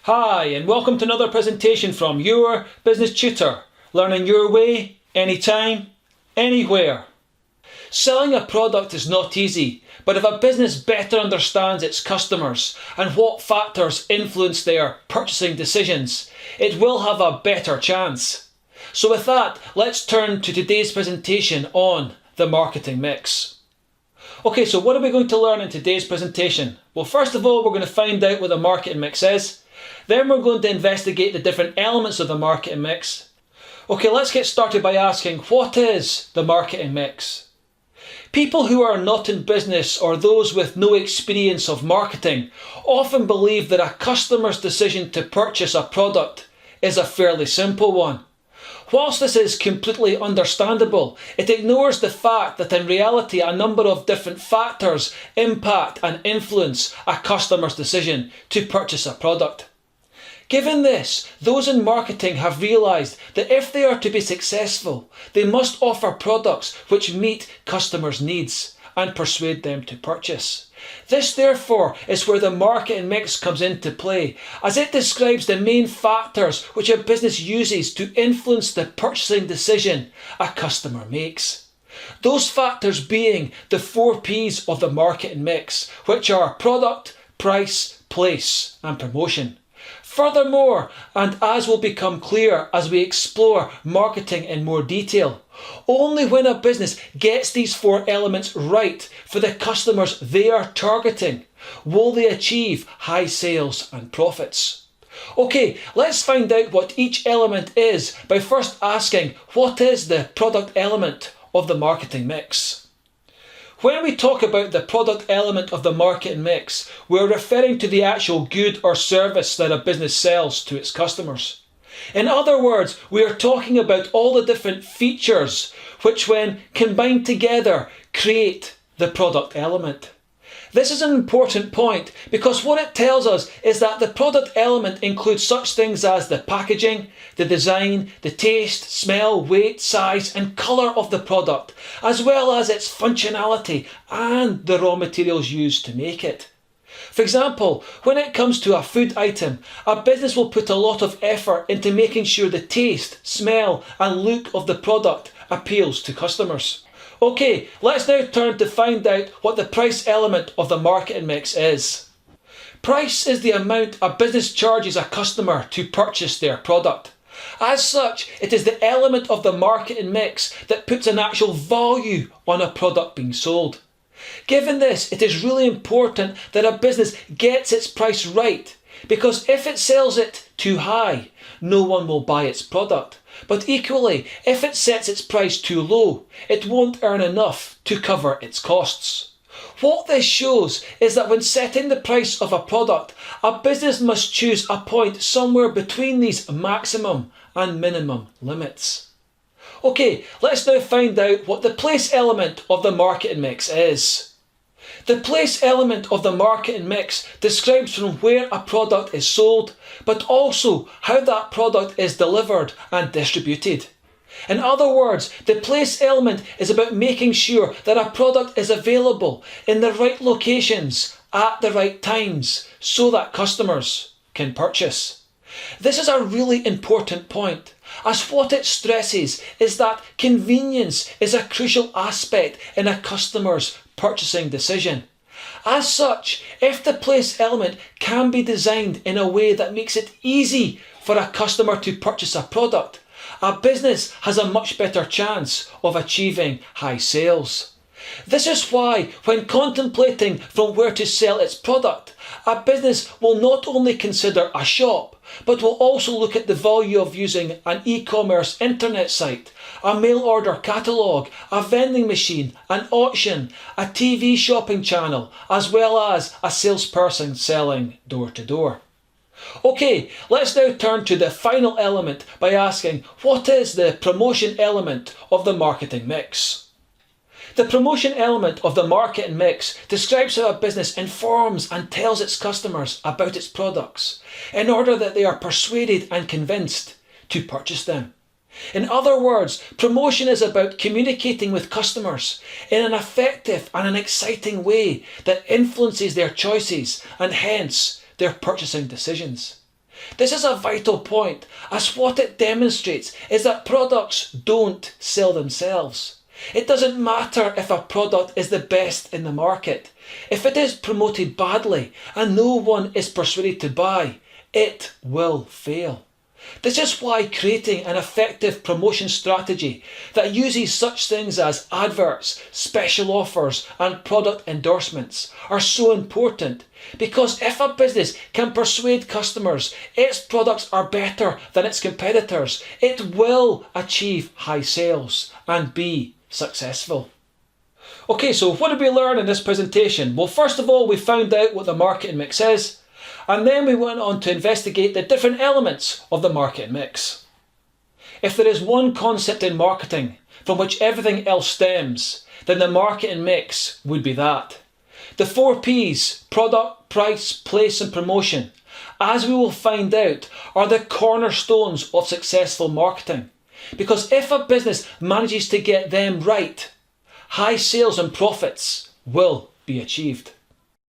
Hi, and welcome to another presentation from your business tutor, learning your way, anytime, anywhere. Selling a product is not easy, but if a business better understands its customers and what factors influence their purchasing decisions, it will have a better chance. So with that, let's turn to today's presentation on the marketing mix. Okay, so what are we going to learn in today's presentation? Well, first of all, we're going to find out what the marketing mix is. Then we're going to investigate the different elements of the marketing mix. Okay, let's get started by asking, what is the marketing mix? People who are not in business or those with no experience of marketing often believe that a customer's decision to purchase a product is a fairly simple one. Whilst this is completely understandable, it ignores the fact that in reality a number of different factors impact and influence a customer's decision to purchase a product. Given this, those in marketing have realised that if they are to be successful, they must offer products which meet customers' needs and persuade them to purchase. This, therefore, is where the marketing mix comes into play, as it describes the main factors which a business uses to influence the purchasing decision a customer makes. Those factors being the 4 P's of the marketing mix, which are product, price, place, and promotion. Furthermore, and as will become clear as we explore marketing in more detail, only when a business gets these 4 elements right for the customers they are targeting will they achieve high sales and profits. Okay, let's find out what each element is by first asking, what is the product element of the marketing mix? When we talk about the product element of the marketing mix, we're referring to the actual good or service that a business sells to its customers. In other words, we are talking about all the different features which, when combined together, create the product element. This is an important point because what it tells us is that the product element includes such things as the packaging, the design, the taste, smell, weight, size and colour of the product, as well as its functionality and the raw materials used to make it. For example, when it comes to a food item, a business will put a lot of effort into making sure the taste, smell and look of the product appeals to customers. Okay, let's now turn to find out what the price element of the marketing mix is. Price is the amount a business charges a customer to purchase their product. As such, it is the element of the marketing mix that puts an actual value on a product being sold. Given this, it is really important that a business gets its price right, because if it sells it too high, no one will buy its product. But equally, if it sets its price too low, it won't earn enough to cover its costs. What this shows is that when setting the price of a product, a business must choose a point somewhere between these maximum and minimum limits. Okay, let's now find out what the place element of the marketing mix is. The place element of the marketing mix describes from where a product is sold, but also how that product is delivered and distributed. In other words, the place element is about making sure that a product is available in the right locations at the right times so that customers can purchase. This is a really important point, as what it stresses is that convenience is a crucial aspect in a customer's purchasing decision. As such, if the place element can be designed in a way that makes it easy for a customer to purchase a product, a business has a much better chance of achieving high sales. This is why, when contemplating from where to sell its product, a business will not only consider a shop, but will also look at the value of using an e-commerce internet site, a mail order catalogue, a vending machine, an auction, a TV shopping channel, as well as a salesperson selling door to door. Okay, let's now turn to the final element by asking, what is the promotion element of the marketing mix? The promotion element of the marketing mix describes how a business informs and tells its customers about its products in order that they are persuaded and convinced to purchase them. In other words, promotion is about communicating with customers in an effective and an exciting way that influences their choices and hence their purchasing decisions. This is a vital point, as what it demonstrates is that products don't sell themselves. It doesn't matter if a product is the best in the market. If it is promoted badly and no one is persuaded to buy, it will fail. This is why creating an effective promotion strategy that uses such things as adverts, special offers and product endorsements are so important. Because if a business can persuade customers its products are better than its competitors, it will achieve high sales and be successful. Okay, so what did we learn in this presentation? Well, first of all, we found out what the marketing mix is, and then we went on to investigate the different elements of the marketing mix. If there is one concept in marketing from which everything else stems, then the marketing mix would be that. The 4 P's, product, price, place and promotion, as we will find out, are the cornerstones of successful marketing. Because if a business manages to get them right, high sales and profits will be achieved.